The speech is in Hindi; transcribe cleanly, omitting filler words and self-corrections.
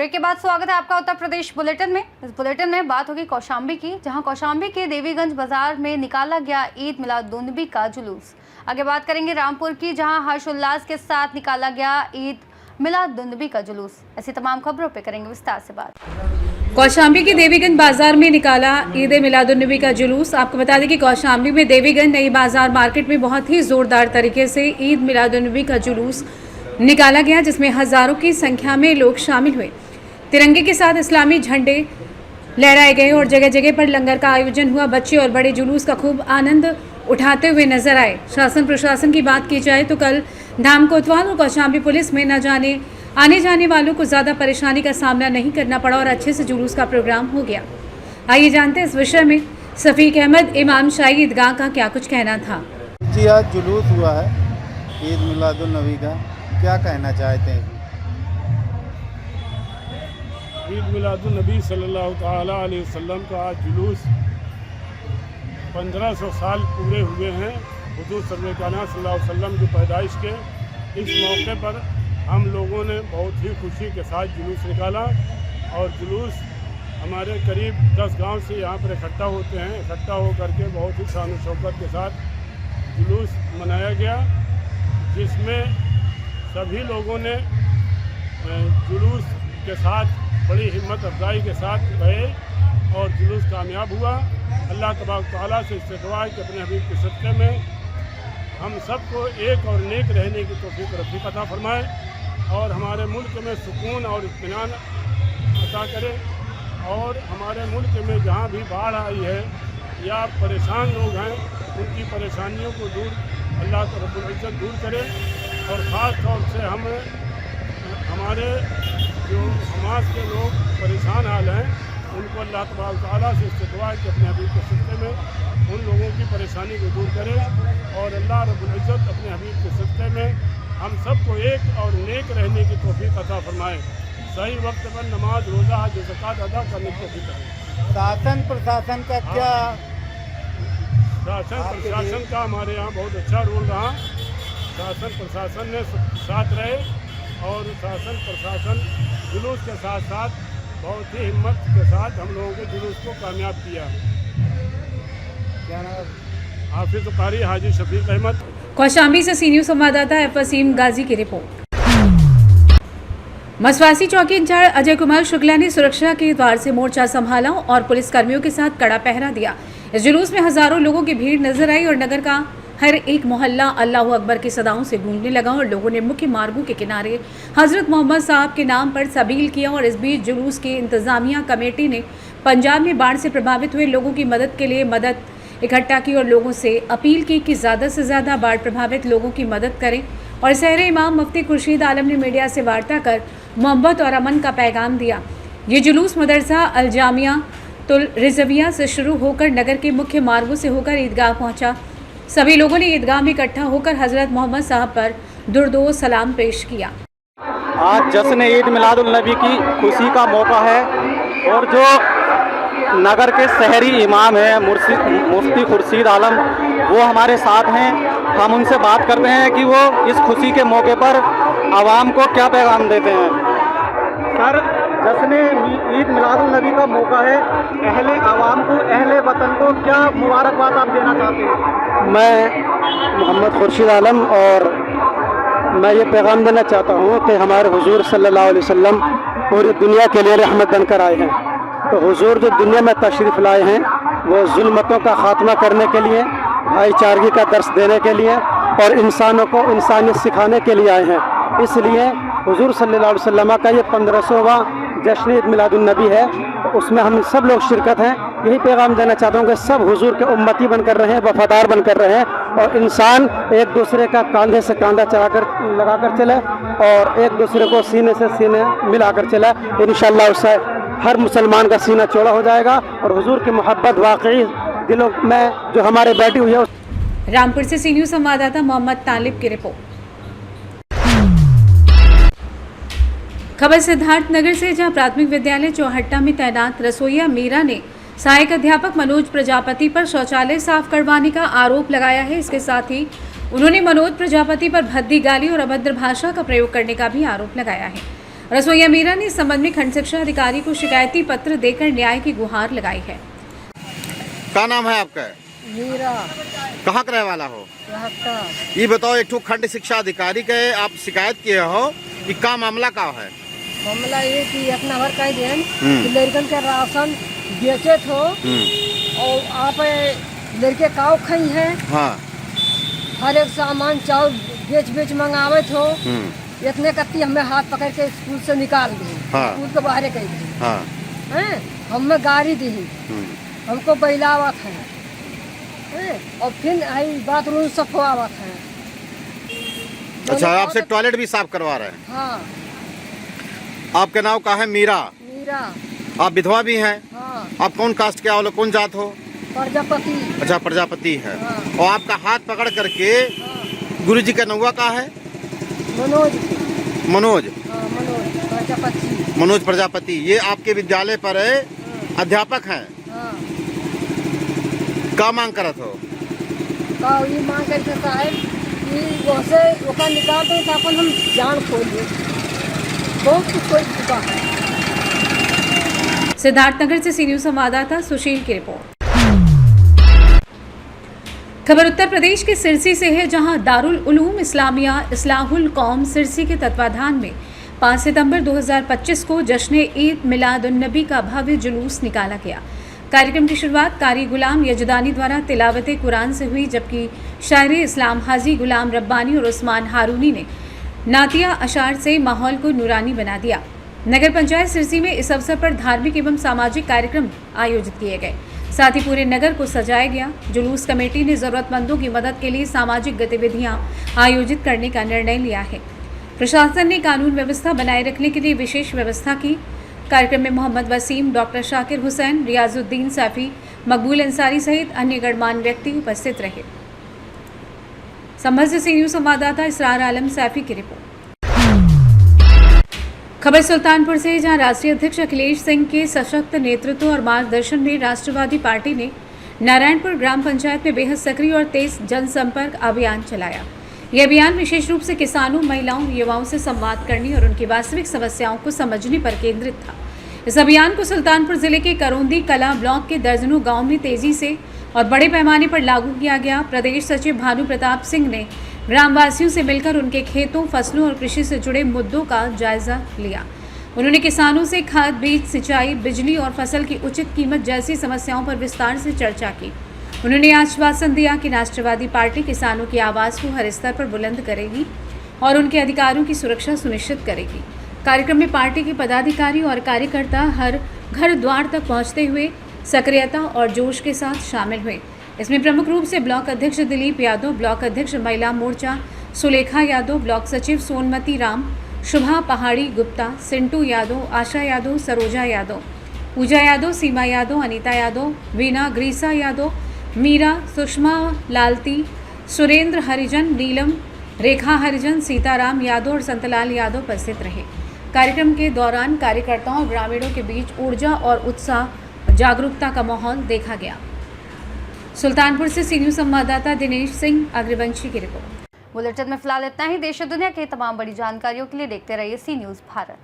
ब्रेक के बाद स्वागत है आपका उत्तर प्रदेश बुलेटिन में। इस बुलेटिन में बात होगी कौशाम्बी की, जहां कौशाम्बी के देवीगंज बाजार में निकाला गया ईद मिलादुन्नबी का जुलूस। आगे बात करेंगे रामपुर की, जहां हर्षोल्लास के साथ निकाला गया ईद मिलादुन्नबी का जुलूस। ऐसी तमाम खबरों पे करेंगे विस्तार से बात। कौशाम्बी के देवीगंज बाजार में निकाला ईद मिलादुन्नबी का जुलूस। आपको बता दें कि कौशाम्बी में देवीगंज नई बाजार मार्केट में बहुत ही जोरदार तरीके से ईद मिलादुन्नबी का जुलूस निकाला गया, जिसमें हजारों की संख्या में लोग शामिल हुए। तिरंगे के साथ इस्लामी झंडे लहराए गए और जगह जगह पर लंगर का आयोजन हुआ। बच्चे और बड़े जुलूस का खूब आनंद उठाते हुए नजर आए। शासन प्रशासन की बात की जाए तो कल धाम कोतवाल और कौशाम्बी पुलिस में न जाने आने जाने वालों को ज़्यादा परेशानी का सामना नहीं करना पड़ा और अच्छे से जुलूस का प्रोग्राम हो गया। आइए जानते हैं इस विषय में सफ़ीक अहमद इमाम शाही ईदगाह का क्या कुछ कहना था। जी, आज जुलूस हुआ है ईद मिलादुन्नबी का, क्या कहना चाहते हैं? ईद मिलादुन्नबी सल्लल्लाहु ताला अलैहि वसल्लम का आज जुलूस 1500 साल पूरे हुए हैं हुजूर सल्लल्लाहु अलैहि वसल्लम की पैदाइश के। इस मौके पर हम लोगों ने बहुत ही खुशी के साथ जुलूस निकाला और जुलूस हमारे करीब 10 गांव से यहाँ पर इकट्ठा होते हैं। इकट्ठा होकर के बहुत ही शान और शौकत के साथ जुलूस मनाया गया, जिसमें सभी लोगों ने जुलूस के साथ बड़ी हिम्मत अफजाई के साथ गए और जुलूस कामयाब हुआ। अल्लाह तबारक तआला से इससे दुआ है कि अपने हबीब के सदक़े में हम सबको एक और नेक रहने की तौफीक रफ़ीक अता फरमाए और हमारे मुल्क में सुकून और इत्मीनान अता करे। और हमारे मुल्क में जहाँ भी बाढ़ आई है या परेशान लोग हैं, उनकी परेशानियों को दूर अल्लाह रब्बुल इज़्ज़त दूर करे। और ख़ास तौर से हम हमारे जो समाज के लोग परेशान हाल हैं, उनको अल्लाह तबारक तआला से इससे दुआ है कि अपने हबीब के सदक़े में उन लोगों की परेशानी को दूर करे और अल्लाह रब्बुल इज़्ज़त अपने हबीब के सदक़े में हम सबको एक और नेक रहने की तौफीक अता फरमाए। सही वक्त पर नमाज, रोज़ा, हज, ज़कात अदा करने की तौफीक करें। शासन प्रशासन का क्या? शासन प्रशासन का हमारे यहाँ बहुत अच्छा रोल रहा। शासन प्रशासन ने साथ रहे और शासन प्रशासन जुलूस के साथ साथ बहुत ही हिम्मत के साथ हम लोगों के जुलूस को कामयाब किया। क्या नाम? हाफिज़ कारी हाजी शफीक अहमद। कौशाम्बी से सीनियर संवाददाता एफ वसीम गाजी की रिपोर्ट। मसवासी चौकी इंचार्ज अजय कुमार शुक्ला ने सुरक्षा के द्वार से मोर्चा संभाला और पुलिसकर्मियों के साथ कड़ा पहरा दिया। इस जुलूस में हजारों लोगों की भीड़ नजर आई और नगर का हर एक मोहल्ला अल्लाह अकबर की सदाओं से गूंजने लगा और लोगों ने मुख्य मार्गों के किनारे हजरत मोहम्मद साहब के नाम पर सबील किया। और इस बीच जुलूस की इंतजामिया कमेटी ने पंजाब में बाढ़ से प्रभावित हुए लोगों की मदद के लिए मदद इकट्ठा की और लोगों से अपील की कि ज़्यादा से ज़्यादा बाढ़ प्रभावित लोगों की मदद करें। और शहर इमाम मुफ्ती खुर्शीद आलम ने मीडिया से वार्ता कर मोहब्बत और अमन का पैगाम दिया। ये जुलूस मदरसा अल जामिया तुल रिजविया से शुरू होकर नगर के मुख्य मार्गों से होकर ईदगाह पहुंचा। सभी लोगों ने ईदगाह में इकट्ठा होकर हजरत मोहम्मद साहब पर दुरूद सलाम पेश किया। आज जश्न ईद मिलादुन्नबी की खुशी का मौका है और जो नगर के शहरी इमाम हैं मुफ्ती खुर्शीद आलम, वो हमारे साथ हैं। हम उनसे बात करते हैं कि वो इस खुशी के मौके पर आवाम को क्या पैगाम देते हैं। सर, जश्न ईद मिलादुन्नबी का मौका है, अहले आवाम को, अहले वतन को क्या मुबारकबाद आप देना चाहते हैं? मैं मोहम्मद खुर्शीद आलम और मैं ये पैगाम देना चाहता हूँ कि हमारे हुजूर सल्लल्लाहु अलैहि वसल्लम पूरी दुनिया के लिए रहमत बनकर आए हैं। तो हुजूर जो दुनिया में तशरीफ़ लाए हैं वो जुल्मतों का ख़ात्मा करने के लिए, भाईचारगी का दर्स देने के लिए और इंसानों को इंसानियत सिखाने के लिए आए हैं। इसलिए हुजूर सल्लल्लाहु अलैहि वसल्लम का ये 1500वां जश्न ईद मिलादुन्नबी है, तो उसमें हम सब लोग शिरकत हैं। यही पैगाम देना चाहता हूँ कि सब हुजूर के उम्मती बनकर रहें, वफादार बनकर रहें और इंसान एक दूसरे का कांधे से कांधा लगाकर चले और एक दूसरे को सीने से सीने मिलाकर चले। इंशाअल्लाह उससे हर मुसलमान का सीना चौड़ा हो जाएगा और हुजूर की मोहब्बत वाकई दिलों में जो हमारे बैठी हुई है। रामपुर से सीनियर संवाददाता मोहम्मद तालिब की रिपोर्ट। खबर सिद्धार्थ नगर से, जहां प्राथमिक विद्यालय चौहट्टा में तैनात रसोइया मीरा ने सहायक अध्यापक मनोज प्रजापति पर शौचालय साफ करवाने का आरोप लगाया है। इसके साथ ही उन्होंने मनोज प्रजापति पर भद्दी गाली और अभद्र भाषा का प्रयोग करने का भी आरोप लगाया है। रसोईया मीरा ने इस संबंध में खंड शिक्षा अधिकारी को शिकायती पत्र देकर न्याय की गुहार लगाई है। क्या नाम है आपका? मीरा। कहाँ का रहने वाला हो? रहता। ये बताओ, एक ठो खंड शिक्षा अधिकारी के आप शिकायत किए हो कि का मामला का है? मामला ये कि अपना भर कह दें कि लड़कन के राशन बेचे थो और आप लड़के काव खाई हैं। हाँ। हर एक सामान चाउर बेच मंगावे थो। इतने कत्ती हमें हाथ पकड़ के स्कूल से निकाल दी। हाँ। स्कूल के बाहर कही दी। हाँ। हैं हमें गाड़ी दी, हमको बैलावत है और फिर आई बाथरूम सफवावत है। अच्छा, आपसे टॉयलेट भी साफ करवा रहे हैं? हाँ। आपका नाम का है? मीरा। मीरा। आप विधवा भी हैं? हाँ। आप कौन कास्ट के हो, कौन जात हो? प्रजापति। अच्छा, प्रजापति है। हाँ। और आपका हाथ पकड़ करके हाँ। गुरुजी का नौवा का है? मनोज। मनोज। हाँ, मनोज प्रजापति। मनोज प्रजापति, ये आपके विद्यालय पर अध्यापक हैं। हाँ। का मांग करत हो? का ये मांग करके साहब कि वैसे ओका निकाल दे तो अपन हम जान खोलिए। बहुत कुछ कोई चुका है। सिद्धार्थनगर से सी न्यूज संवाददाता सुशील की रिपोर्ट। खबर उत्तर प्रदेश के सिरसी से है, जहां दारुल उलूम इस्लामिया इस्लाहुल कौम सिरसी के तत्वाधान में 5 सितंबर 2025 को जश्न ईद मिलाद उन नबी का भव्य जुलूस निकाला गया। कार्यक्रम की शुरुआत कारी गुलाम यजदानी द्वारा तिलावत कुरान से हुई, जबकि शायर इस्लाम हाजी गुलाम रब्बानी और उस्मान हारूनी ने नातिया अशार से माहौल को नूरानी बना दिया। नगर पंचायत सिरसी में इस अवसर पर धार्मिक एवं सामाजिक कार्यक्रम आयोजित किए गए, साथ ही पूरे नगर को सजाया गया। जुलूस कमेटी ने जरूरतमंदों की मदद के लिए सामाजिक गतिविधियां आयोजित करने का निर्णय लिया है। प्रशासन ने कानून व्यवस्था बनाए रखने के लिए विशेष व्यवस्था की। कार्यक्रम में मोहम्मद वसीम, डॉक्टर शाकिर हुसैन, रियाजुद्दीन सैफी, मकबूल अंसारी सहित अन्य गणमान्य व्यक्ति उपस्थित रहे। संभल से सी न्यूज संवाददाता इसरार आलम सैफी की रिपोर्ट। खबर सुल्तानपुर से, जहां राष्ट्रीय अध्यक्ष अखिलेश सिंह के सशक्त नेतृत्व और मार्गदर्शन में राष्ट्रवादी पार्टी ने नारायणपुर ग्राम पंचायत में बेहद सक्रिय और तेज जनसंपर्क अभियान चलाया। यह अभियान विशेष रूप से किसानों, महिलाओं, युवाओं से संवाद करने और उनकी वास्तविक समस्याओं को समझने पर केंद्रित था। इस अभियान को सुल्तानपुर जिले के करौंदी कला ब्लॉक के दर्जनों गाँव में तेजी से और बड़े पैमाने पर लागू किया गया। प्रदेश सचिव भानु प्रताप सिंह ने ग्रामवासियों से मिलकर उनके खेतों, फसलों और कृषि से जुड़े मुद्दों का जायजा लिया। उन्होंने किसानों से खाद, बीज, सिंचाई, बिजली और फसल की उचित कीमत जैसी समस्याओं पर विस्तार से चर्चा की। उन्होंने आश्वासन दिया कि राष्ट्रवादी पार्टी किसानों की आवाज़ को हर स्तर पर बुलंद करेगी और उनके अधिकारों की सुरक्षा सुनिश्चित करेगी। कार्यक्रम में पार्टी के पदाधिकारी और कार्यकर्ता हर घर द्वार तक पहुंचते हुए सक्रियता और जोश के साथ शामिल हुए। इसमें प्रमुख रूप से ब्लॉक अध्यक्ष दिलीप यादव, ब्लॉक अध्यक्ष महिला मोर्चा सुलेखा यादव, ब्लॉक सचिव सोनमती राम, शुभा पहाड़ी गुप्ता, सिंटू यादव, आशा यादव, सरोजा यादव, पूजा यादव, सीमा यादव, अनीता यादव, वीना, ग्रीसा यादव, मीरा, सुषमा लालती, सुरेंद्र हरिजन, नीलम, रेखा हरिजन, सीताराम यादव और संतलाल यादव उपस्थित रहे। कार्यक्रम के दौरान कार्यकर्ताओं और ग्रामीणों के बीच ऊर्जा और उत्साह, जागरूकता का माहौल देखा गया। सुल्तानपुर से सी न्यूज संवाददाता दिनेश सिंह अग्रवंशी की रिपोर्ट। बुलेटिन में फिलहाल इतना ही। देश और दुनिया के तमाम बड़ी जानकारियों के लिए देखते रहिए सी न्यूज भारत।